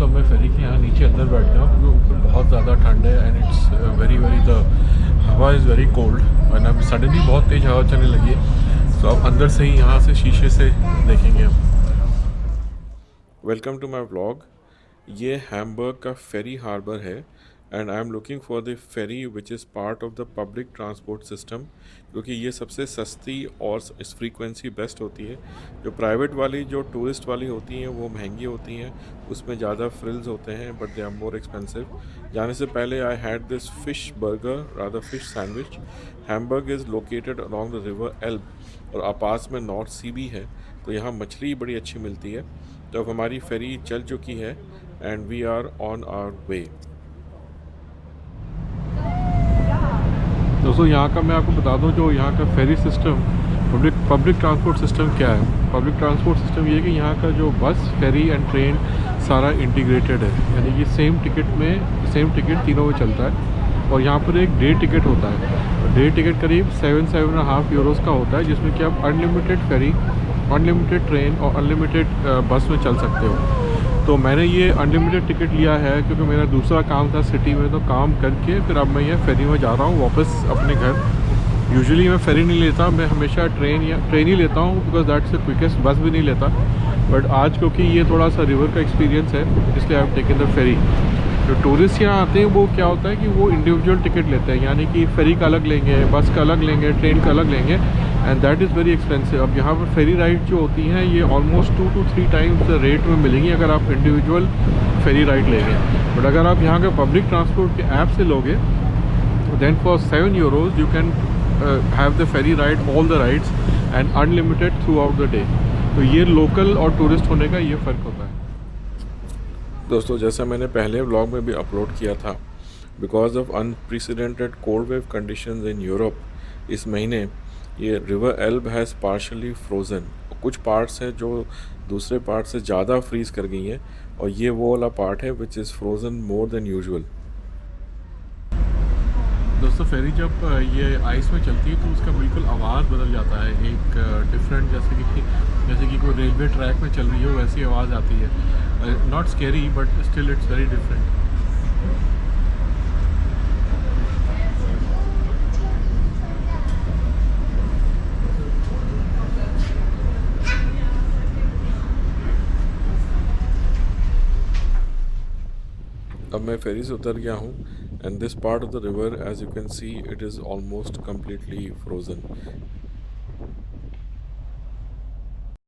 दोस्तों मैं फेरी के यहाँ नीचे अंदर बैठ गया हूँ क्योंकि ऊपर बहुत ज़्यादा ठंड है and it's very very the हवा इज़ वेरी कोल्ड एंड अब सडनली बहुत तेज़ हवा चलने लगी है। तो अब अंदर से ही यहाँ से शीशे से देखेंगे हम। Welcome to my vlog. ये हैम्बर्ग का फेरी हार्बर है and I am looking for the ferry which is part of the public transport system, क्योंकि ये सबसे सस्ती और इस फ्रीक्वेंसी बेस्ट होती है। जो प्राइवेट वाली जो टूरिस्ट वाली होती हैं वो महंगी होती हैं, उसमें ज़्यादा फ्रिल्स होते हैं but they are more expensive. जाने से पहले I had this fish burger rather fish sandwich. Hamburg is located along the river Elbe और पास में नॉर्थ सी भी है, तो यहाँ मछली बड़ी अच्छी मिलती है। तो अब हमारी फेरी चल चुकी है and we are on our way. दोस्तों यहाँ का मैं आपको बता दूँ, जो यहाँ का फेरी सिस्टम पब्लिक ट्रांसपोर्ट सिस्टम क्या है। पब्लिक ट्रांसपोर्ट सिस्टम ये है कि यहाँ का जो बस फेरी एंड ट्रेन सारा इंटीग्रेटेड है, यानी कि सेम टिकट तीनों में चलता है। और यहाँ पर एक डे टिकट होता है। डे टिकट करीब 7.5 यूरोज़ का होता है, जिसमें कि आप अनलिमिटेड फेरी, अनलिमिटेड ट्रेन और अनलिमिटेड बस में चल सकते हो। तो मैंने ये अनलिमिटेड टिकट लिया है क्योंकि मेरा दूसरा काम था सिटी में, तो काम करके फिर अब मैं ये फेरी में जा रहा हूँ वापस अपने घर। यूजुअली मैं फेरी नहीं लेता, मैं हमेशा ट्रेन ही लेता हूँ बिकॉज दैट्स द क्विकेस्ट। बस भी नहीं लेता, बट आज क्योंकि ये थोड़ा सा रिवर का एक्सपीरियंस है इसलिए I have taken the fairy. जो टूरिस्ट यहाँ आते हैं वो क्या होता है कि वो इंडिविजुअल टिकट लेते हैं, यानी कि फेरी का अलग लेंगे, बस का अलग लेंगे, ट्रेन का अलग लेंगे and that is very expensive. अब यहाँ पर फेरी राइड जो होती हैं ये ऑलमोस्ट 2 to 3 टाइम्स रेट में मिलेंगी अगर आप इंडिविजुअल फेरी राइड लेंगे। बट अगर आप यहाँ के पब्लिक ट्रांसपोर्ट के ऐप से लोगे then for 7 euros you can have the ferry ride all the rides and unlimited throughout the day. तो ये लोकल और टूरिस्ट होने का ये फ़र्क होता है। दोस्तों जैसा मैंने पहले व्लॉग में भी अपलोड किया था, because of unprecedented cold wave conditions in Europe इस महीने ये river Elbe has partially frozen. कुछ पार्ट्स हैं जो दूसरे पार्ट से ज़्यादा फ्रीज़ कर गई हैं और ये वो वाला पार्ट है which is frozen more than usual. दोस्तों फेरी जब ये आइस में चलती है तो उसका बिल्कुल आवाज़ बदल जाता है, एक डिफरेंट, जैसे कि कोई रेलवे ट्रैक में चल रही हो वैसी आवाज़ आती है। Not scary but still it's very different. अब मैं फेरी से उतर गया हूँ and this part of the river as you can see it is almost completely frozen.